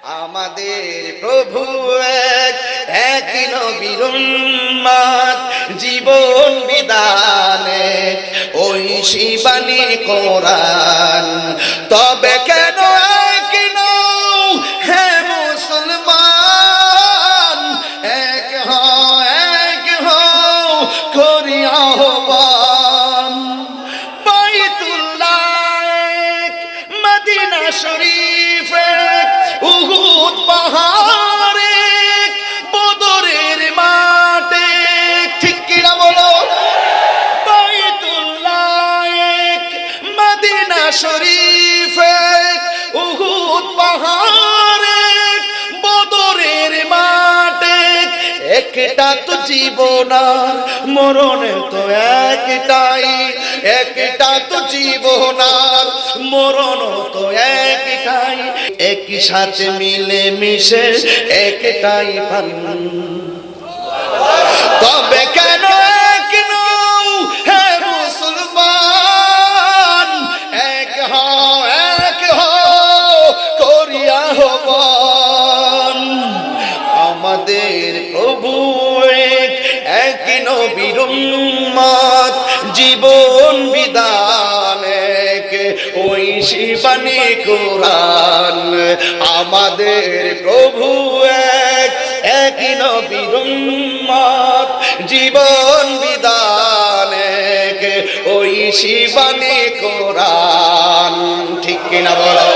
আমাদের প্রভু এক, একই নবীর উম্মত, জীবন বিধান এক, ওই শিবানী কোরআন। তবে কেন এক নও হে মুসলমান, এক হও করি আহ্বান। বাইতুল্লাহ এক, মদিনা শরীফ এক, উহুদ পাহাড় এক, বদরের মাঠ এক, ঠিক কিনা বলো? বাইতুল্লাহ এক, মদিনা শরীফ এক, উহুদ পাহাড় এক, বদরের মাঠ এক। একটা তো জীবন আর মরণ তো একটাই, একটা তো জীবন আর মরণ তো একটাই, একই সাথে মিলে মিশে একটাই পান। তবে কেন এক নও হে মুসলমান, এক হও করিয়া আহ্বান। আমাদের প্রভু এক, একই নবীর উম্মত, জীবন বিধান এক, ওই শিবানী কোরআন। আমাদের প্রভু এক, একই নবীর উম্মত, জীবন বিধান এক, ওই শিবানী কোরআন। ঠিক কিনা বলো?